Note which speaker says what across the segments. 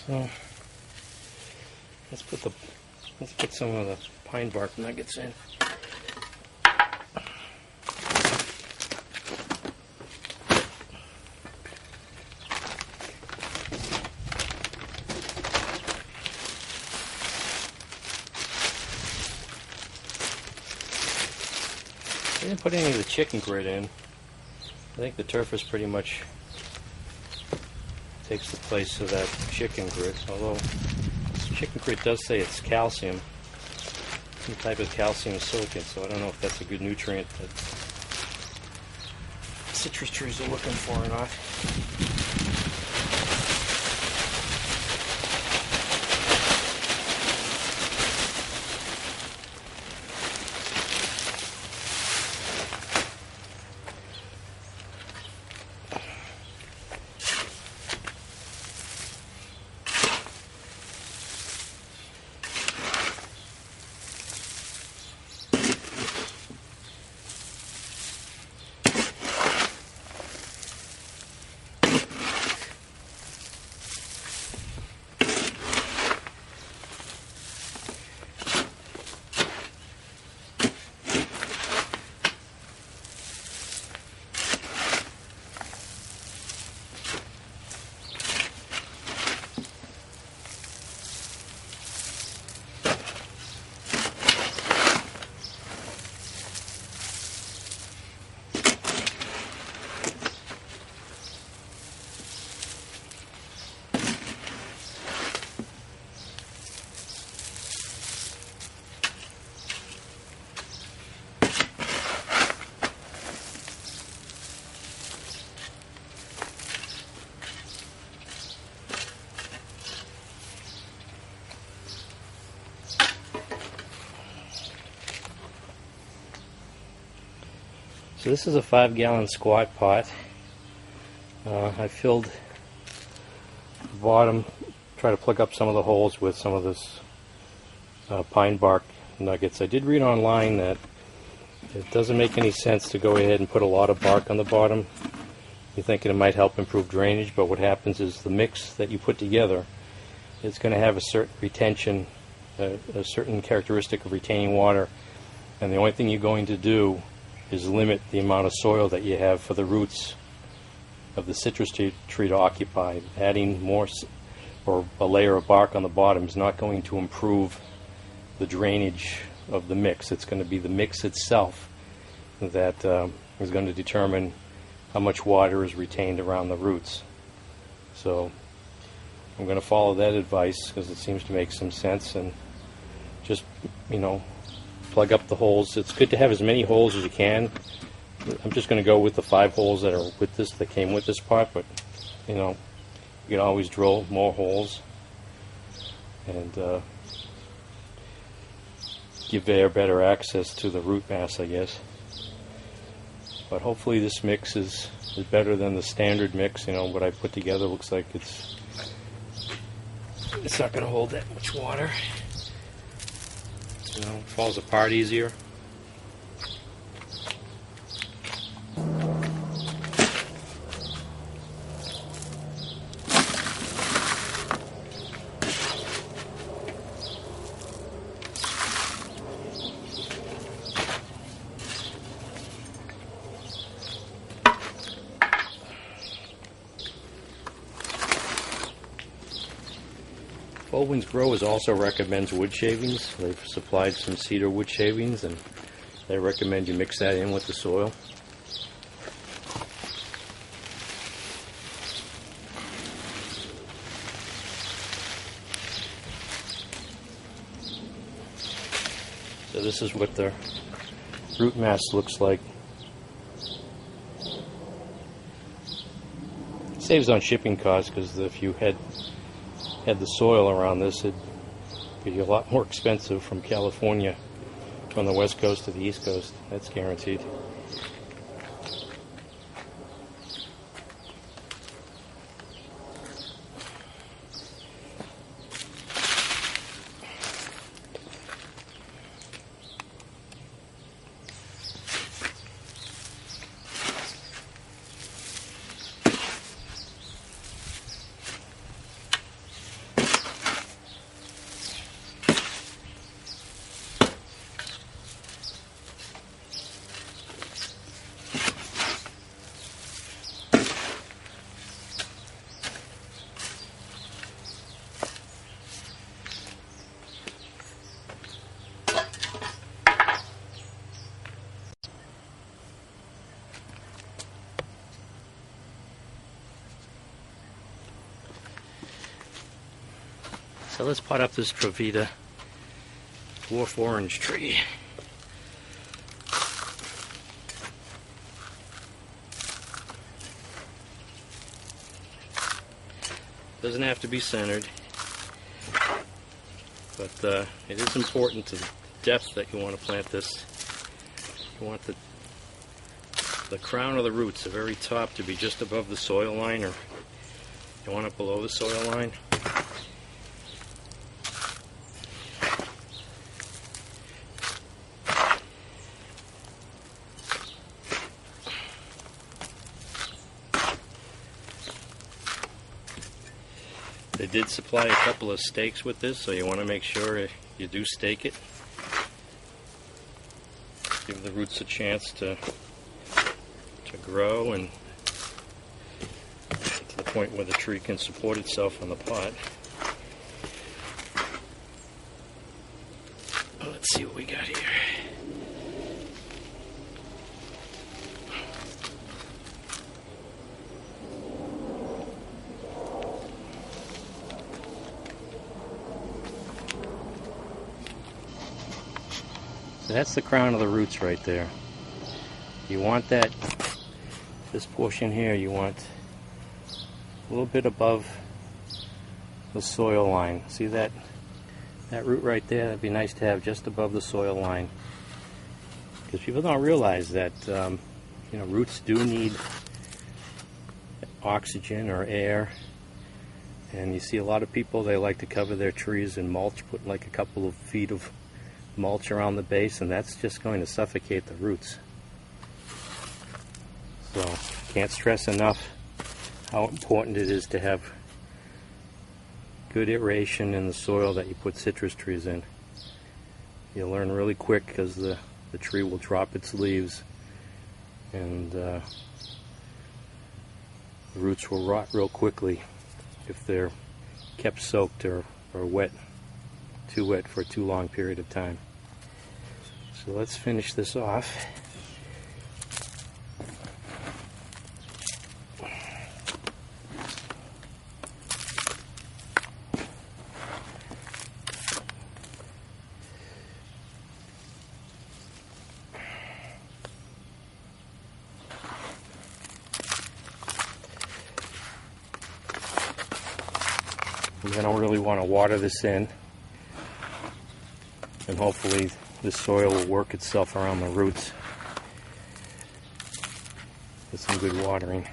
Speaker 1: So let's put some of the pine bark nuggets in. I didn't put any of the chicken grit in. I think the Turface pretty much takes the place of that chicken grit, although chicken grit does say it's calcium, some type of calcium silicate, so I don't know if that's a good nutrient that citrus trees are looking for or not. So this is a 5-gallon squat pot. I filled the bottom, try to plug up some of the holes with some of this pine bark nuggets. I did read online that it doesn't make any sense to go ahead and put a lot of bark on the bottom. You're thinking it might help improve drainage, but what happens is the mix that you put together is going to have a certain retention, a certain characteristic of retaining water, and the only thing you're going to do is limit the amount of soil that you have for the roots of the citrus tree to occupy. Adding more or a layer of bark on the bottom is not going to improve the drainage of the mix. It's going to be the mix itself that is going to determine how much water is retained around the roots. So I'm going to follow that advice because it seems to make some sense, and just, plug up the holes. It's good to have as many holes as you can. I'm just going to go with the 5 holes that came with this pot, but you can always drill more holes and give air better access to the root mass, I guess. But hopefully this mix is better than the standard mix. What I put together looks like it's not going to hold that much water. It falls apart easier. Baldwin's Growers also recommends wood shavings. They've supplied some cedar wood shavings, and they recommend you mix that in with the soil. So this is what the root mass looks like. It saves on shipping costs because if you had the soil around this, it'd be a lot more expensive from California, from the west coast to the east coast. That's guaranteed. So let's pot up this Travita dwarf orange tree. Doesn't have to be centered, but it is important to the depth that you want to plant this. You want the crown of the roots, the very top, to be just above the soil line, or you want it below the soil line. They did supply a couple of stakes with this, so you want to make sure you do stake it. Give the roots a chance to grow and to the point where the tree can support itself on the pot. Let's see what we got here. So that's the crown of the roots right there. You want that, this portion here, you want a little bit above the soil line. See that root right there? That'd be nice to have just above the soil line. Because people don't realize that you know, roots do need oxygen or air. And you see a lot of people, they like to cover their trees in mulch, put like a couple of feet of mulch around the base, and that's just going to suffocate the roots. So can't stress enough how important it is to have good aeration in the soil that you put citrus trees in. You'll learn really quick, because the tree will drop its leaves and the roots will rot real quickly if they're kept soaked or wet, too wet for a too long period of time. So let's finish this off. I don't really want to water this in, and hopefully the soil will work itself around the roots with some good watering.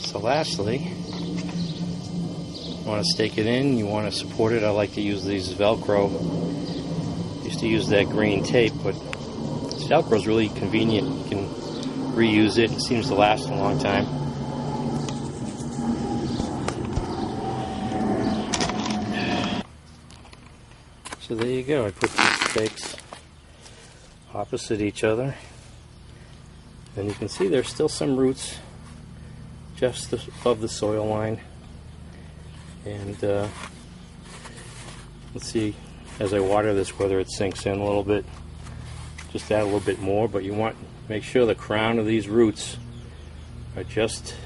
Speaker 1: So lastly, you want to stake it in, you want to support it. I like to use these Velcro. Used to use that green tape, but this Velcro is really convenient. You can reuse it. It seems to last a long time. So there you go. I put these stakes opposite each other, and you can see there's still some roots just above the soil line. And let's see, as I water this, whether it sinks in a little bit. Just add a little bit more, but you want to make sure the crown of these roots are just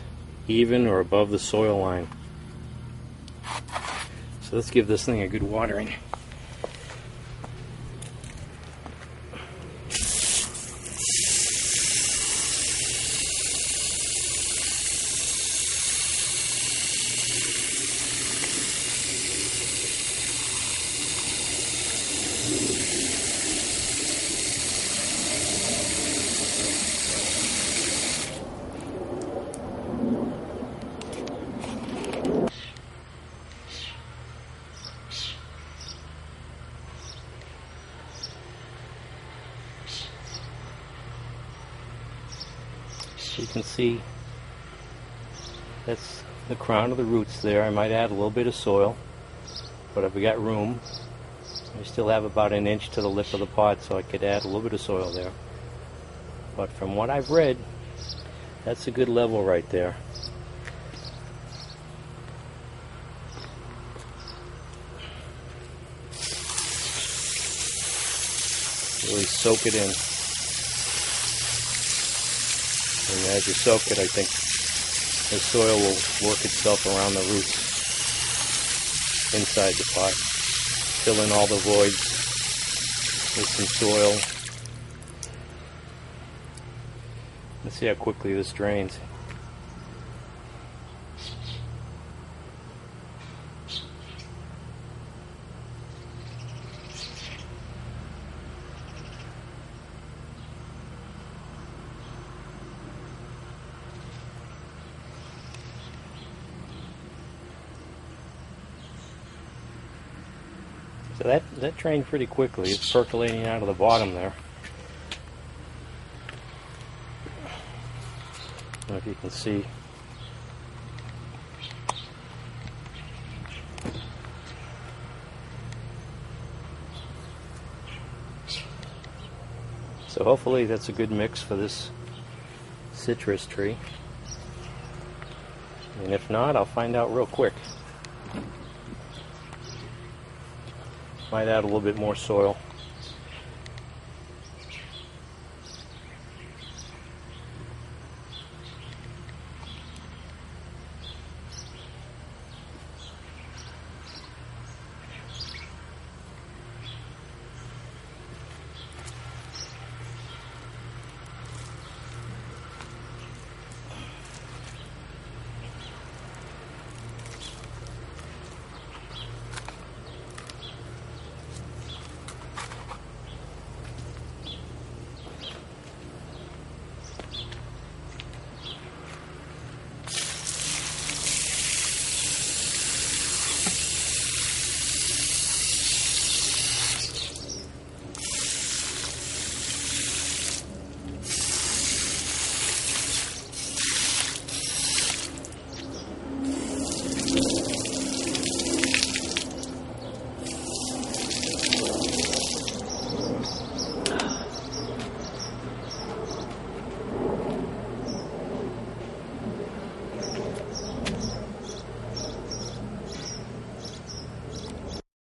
Speaker 1: even or above the soil line. So let's give this thing a good watering. So you can see that's the crown of the roots there. I might add a little bit of soil, but I've got room. I still have about an inch to the lip of the pot, so I could add a little bit of soil there. But from what I've read, that's a good level right there. Really soak it in. And as you soak it, I think the soil will work itself around the roots inside the pot. Fill in all the voids with some soil. Let's see how quickly this drains. So that drained pretty quickly. It's percolating out of the bottom there. I don't know if you can see. So hopefully that's a good mix for this citrus tree. And if not, I'll find out real quick. Might add a little bit more soil.